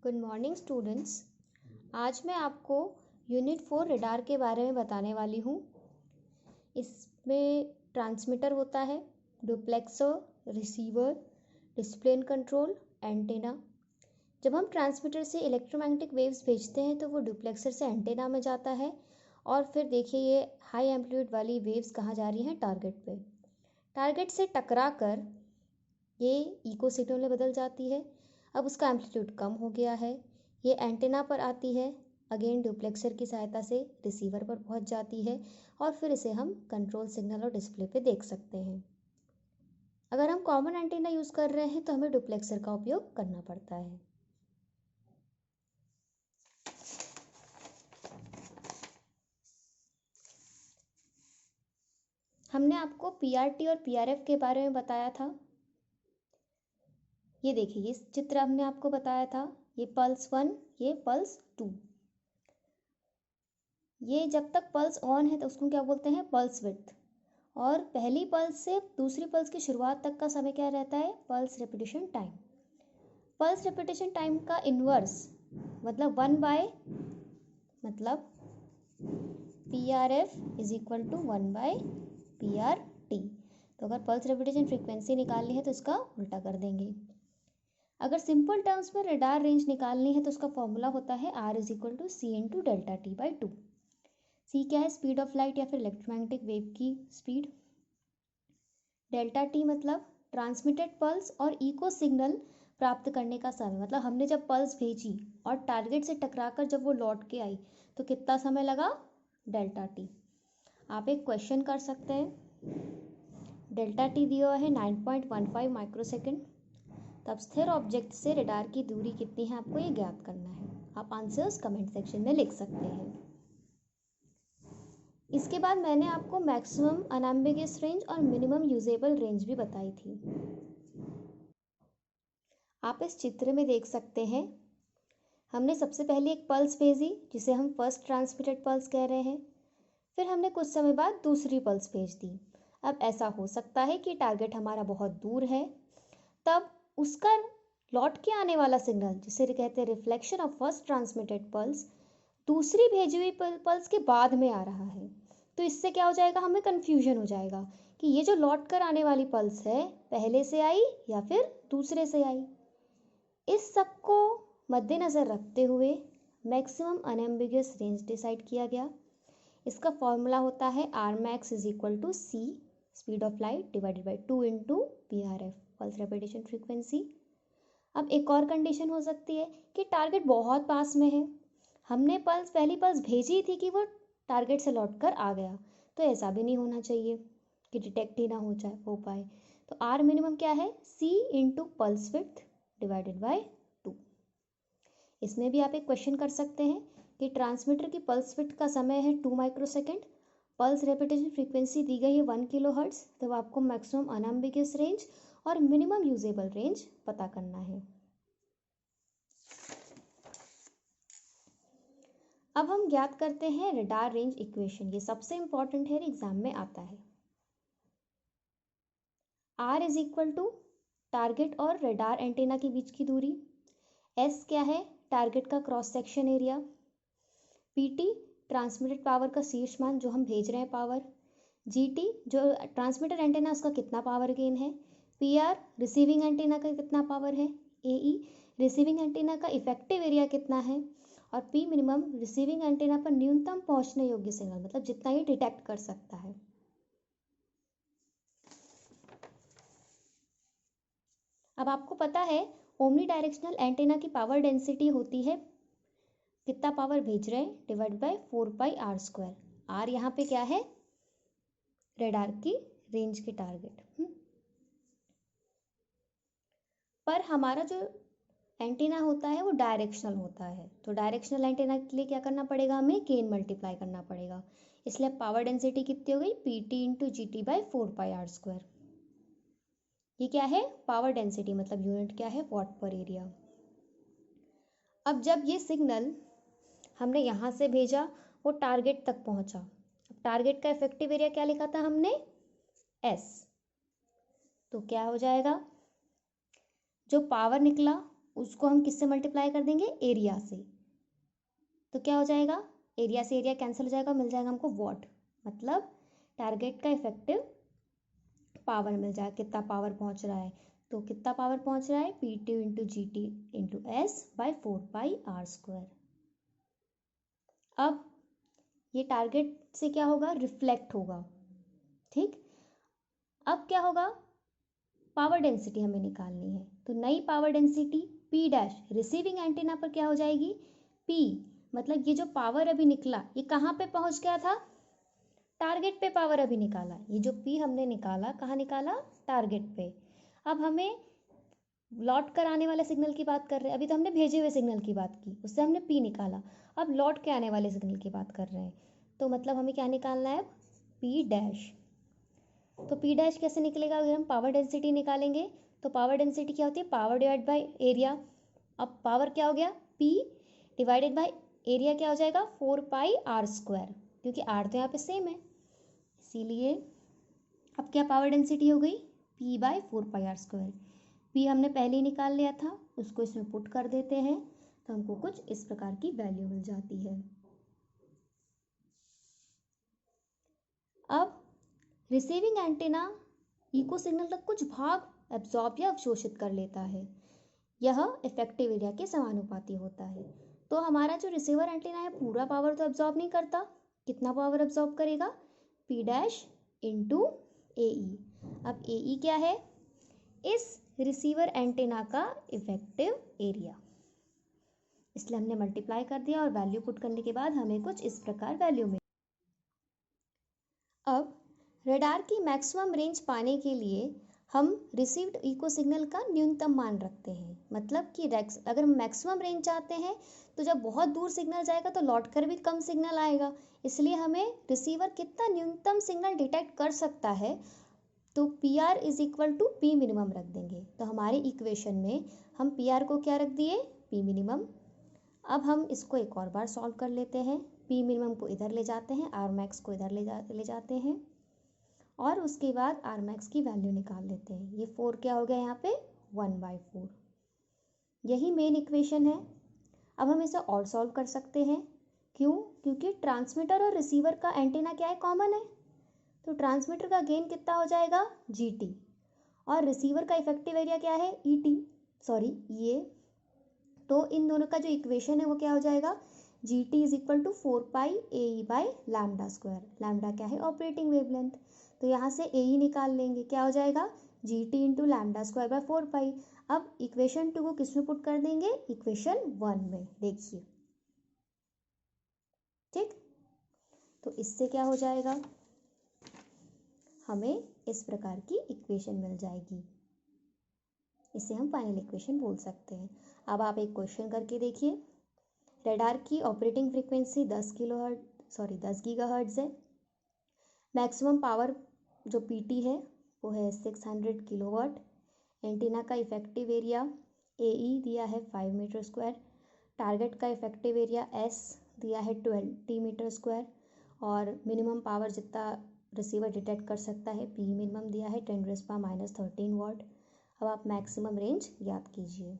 Good morning students. आज मैं आपको यूनिट 4 रडार के बारे में बताने वाली हूँ। इसमें ट्रांसमीटर होता है, duplexer, receiver, display and control, antenna. जब हम ट्रांसमीटर से इलेक्ट्रोमैग्नेटिक वेव्स भेजते हैं तो वो डुप्लेक्सर से एंटेना में जाता है और फिर देखिए ये हाई एम्पलीट्यूड वाली वेव्स कहाँ जा रही हैं, टारगेट पे। टारगेट से टकरा कर ये इको सिग्नल में बदल जाती है। अब उसका एम्पलीट्यूड कम हो गया है, ये एंटेना पर आती है, अगेन डुप्लेक्सर की सहायता से रिसीवर पर पहुंच जाती है और फिर इसे हम कंट्रोल सिग्नल और डिस्प्ले पे देख सकते हैं। अगर हम कॉमन एंटेना यूज़ कर रहे हैं तो हमें डुप्लेक्सर का उपयोग करना पड़ता है। हमने आपको पीआरटी और पीआरएफ के बारे में बताया था। ये देखिए, ये चित्र हमने आपको बताया था, ये पल्स 1, ये पल्स 2। ये जब तक पल्स ऑन है तो उसको क्या बोलते हैं, पल्स विड्थ। और पहली पल्स से दूसरी पल्स की शुरुआत तक का समय क्या रहता है, pulse repetition time. Pulse repetition time का इन्वर्स मतलब 1/, मतलब PRF is equal to 1/PRT। तो अगर पल्स रेपिटेशन फ्रीक्वेंसी निकालनी है तो इसका उल्टा कर देंगे। अगर सिंपल टर्म्स में रडार रेंज निकालनी है तो उसका फॉर्मूला होता है R is equal to C into delta T by 2। C क्या है, स्पीड ऑफ लाइट या फिर इलेक्ट्रोमैग्नेटिक वेव की स्पीड। डेल्टा टी मतलब ट्रांसमिटेड पल्स और इको सिग्नल प्राप्त करने का समय, मतलब हमने जब पल्स भेजी और टारगेट से टकराकर जब वो लौट के आई तो कितना समय लगा, डेल्टा टी। आप एक क्वेश्चन कर सकते हैं, डेल्टा टी दिया है 9.15 माइक्रोसेकंड। तब स्थिर ऑब्जेक्ट से रडार की दूरी कितनी है आपको ये ज्ञात करना है। आप आंसर्स कमेंट सेक्शन में लिख सकते हैं। इसके बाद मैंने आपको मैक्सिमम अनएम्बिगियस रेंज और मिनिमम यूजेबल रेंज भी बताई थी। आप इस चित्र में देख सकते हैं, हमने सबसे पहले एक पल्स भेजी जिसे हम फर्स्ट ट्रांसमिटेड पल्स कह रहे हैं। फिर हमने कुछ समय बाद दूसरी पल्स भेज दी। अब ऐसा हो सकता है कि टारगेट हमारा बहुत दूर है, तब उसका लौट के आने वाला सिग्नल जिसे कहते हैं reflection of first transmitted pulse दूसरी भेजी हुई पल्स के बाद में आ रहा है। तो इससे क्या हो जाएगा, हमें कन्फ्यूजन हो जाएगा कि ये जो लौट कर आने वाली पल्स है पहले से आई या फिर दूसरे से आई। इस सब को मद्देनज़र रखते हुए मैक्सिमम अनएम्बिगियस रेंज डिसाइड किया गया। इसका फॉर्मूला होता है R max is equal to C speed of light divided by 2 into PRF pulse repetition frequency. अब एक और कंडीशन हो सकती है कि टारगेट बहुत पास में है, हमने पहली पल्स भेजी थी कि वो टारगेट से लौट कर आ गया, तो ऐसा भी नहीं होना चाहिए कि डिटेक्ट ही ना हो पाए। तो R मिनिमम क्या है, C into pulse width divided by 2। इसमें भी आप एक क्वेश्चन कर सकते हैं कि ट्रांसमीटर की पल्स विड्थ का समय है 2 माइक्रोसेकंड, पल्स रेपिटेशन फ्रीक्वेंसी दी गई है 1 किलोहर्ट्ज, तब आपको मैक्सिमम अनएम्बिगियस रेंज और मिनिमम यूजेबल रेंज पता करना है। अब हम ज्ञात करते हैं रडार रेंज इक्वेशन। ये सबसे इंपॉर्टेंट है, एग्जाम में आता है। R is equal to target और रडार एंटेना के बीच की दूरी, S क्या है, टारगेट का cross section area, PT transmitted power का शीर्ष मान जो हम भेज रहे हैं पावर, GT जो ट्रांसमिटर एंटेना उसका कितना पावर गेन है, PR रिसीविंग एंटेना का कितना पावर है, AE रिसीविंग एंटेना का इफेक्टिव एरिया कितना है, और P मिनिमम रिसीविंग एंटेना पर न्यूनतम पहुंचने योग्य सिग्नल, मतलब जितना ये डिटेक्ट कर सकता है। अब आपको पता है ओमनी डायरेक्शनल एंटेना की पावर डेंसिटी होती है, कितना पावर भेज रहे हैं, डिवाइड बाय 4πr²। R यहाँ पे क्या है, रडार की रेंज के टारगेट। पर हमारा जो एंटीना होता है वो डायरेक्शनल होता है, तो डायरेक्शनल एंटीना के लिए क्या करना पड़ेगा, हमें गेन मल्टीप्लाई करना पड़ेगा। इसलिए पावर डेंसिटी कितनी हो गई, PT into GT by 4πr²। ये क्या है, पावर डेंसिटी, मतलब यूनिट क्या है, वॉट पर एरिया। अब जब ये सिग्नल हमने यहाँ से भेजा वो टारगेट तक पहुँचा, अब टारगेट का इफेक्टिव एरिया क्या लिखा था हमने, S। तो क्या हो जाएगा, जो पावर निकला उसको हम किससे मल्टीप्लाई कर देंगे, एरिया से। तो क्या हो जाएगा, एरिया से एरिया कैंसिल हो जाएगा, मिल जाएगा हमको वॉट, मतलब टारगेट का इफेक्टिव पावर मिल जाएगा, कितना पावर पहुंच रहा है। तो कितना पावर पहुंच रहा है, P2 into G T into S by 4πr²। अब ये टारगेट से क्या होगा, रिफ्लेक्ट होगा, ठीक। अब क्या होगा, पावर डेंसिटी हमें निकालनी है, तो नई power density P dash receiving antenna पर क्या हो जाएगी, P, मतलब ये जो पावर अभी निकला ये कहाँ पे पहुंच गया था, टारगेट पे पावर अभी निकाला, ये जो P हमने निकाला कहाँ निकाला, टारगेट पे। अब हमें लौट कर आने वाले सिग्नल की बात कर रहे हैं, अभी तो हमने भेजे हुए सिग्नल की बात की, उससे हमने P निकाला, अब लौट के आने वाले सिग्नल की बात कर रहे हैं, तो मतलब हमें क्या निकालना है, P डैश। तो P डैश कैसे निकलेगा, अगर हम पावर डेंसिटी निकालेंगे तो पावर डेंसिटी क्या होती है, पावर डिवाइड बाय एरिया। अब पावर क्या हो गया, P डिवाइडेड बाय एरिया क्या हो जाएगा, 4πr², क्योंकि R तो यहाँ पे सेम है, इसीलिए अब क्या पावर डेंसिटी हो गई, P बाय 4πr²। P हमने पहले ही निकाल लिया था, उसको इसमें पुट कर देते हैं तो हमको कुछ इस प्रकार की वैल्यू मिल जाती है। अब रिसीविंग एंटीना इको सिग्नल का कुछ भाग एब्जॉर्ब या अवशोषित कर लेता है, यह इफेक्टिव एरिया के समानुपाती होता है। तो हमारा जो रिसीवर एंटीना है पूरा पावर तो एब्जॉर्ब नहीं करता, कितना पावर एब्जॉर्ब करेगा, P डैश इंटू AE। अब AE क्या है, इस रिसीवर एंटीना का इफेक्टिव एरिया, इसलिए हमने मल्टीप्लाई कर दिया और वैल्यू पुट करने के बाद हमें कुछ इस प्रकार वैल्यू मिली। अब रडार की मैक्सिमम रेंज पाने के लिए हम रिसीव्ड इको सिग्नल का न्यूनतम मान रखते हैं, मतलब कि अगर हम मैक्सिमम रेंज चाहते हैं तो जब बहुत दूर सिग्नल जाएगा तो लौट कर भी कम सिग्नल आएगा, इसलिए हमें रिसीवर कितना न्यूनतम सिग्नल डिटेक्ट कर सकता है, तो PR is equal to P minimum रख देंगे। तो हमारे इक्वेशन में हम PR को क्या रख दिए, P मिनिमम। अब हम इसको एक और बार सॉल्व कर लेते हैं, P मिनिमम को इधर ले जाते हैं, R मैक्स को इधर ले जाते हैं और उसके बाद R मैक्स की वैल्यू निकाल लेते हैं। ये 4 क्या हो गया यहाँ पे, 1/4, यही मेन इक्वेशन है। अब हम इसे और सॉल्व कर सकते हैं, क्यों, क्योंकि ट्रांसमीटर और रिसीवर का एंटीना क्या है, कॉमन है, तो ट्रांसमीटर का गेन कितना हो जाएगा, GT, और रिसीवर का इफेक्टिव एरिया क्या है, EA। तो इन दोनों का जो इक्वेशन है वो क्या हो जाएगा, GT is equal to 4πAE by λ²। Lambda क्या है, ऑपरेटिंग वेवलेंथ, तो यहाँ से AE निकाल लेंगे, क्या हो जाएगा, GT इंटू λ² बाई 4π। अब इक्वेशन 2 को किस में पुट कर देंगे, इक्वेशन 1 में, देखिए, ठीक। तो इससे क्या हो जाएगा, हमें इस प्रकार की इक्वेशन मिल जाएगी, इसे हम फाइनल इक्वेशन बोल सकते हैं। अब आप एक क्वेश्चन करके देखिए, रडार की ऑपरेटिंग फ्रीक्वेंसी 10 गीगाहर्ट्ज़ है, मैक्सिमम पावर जो PT है वो है 600 किलोवाट, एंटीना का इफेक्टिव एरिया AE दिया है 5 मीटर स्क्वायर, टारगेट का इफेक्टिव एरिया S दिया है 20 मीटर स्क्वायर, और मिनिमम पावर जितना रिसीवर डिटेक्ट कर सकता है P मिनिमम दिया है 10⁻⁻13 वाट। अब आप मैक्सिमम रेंज याद कीजिए।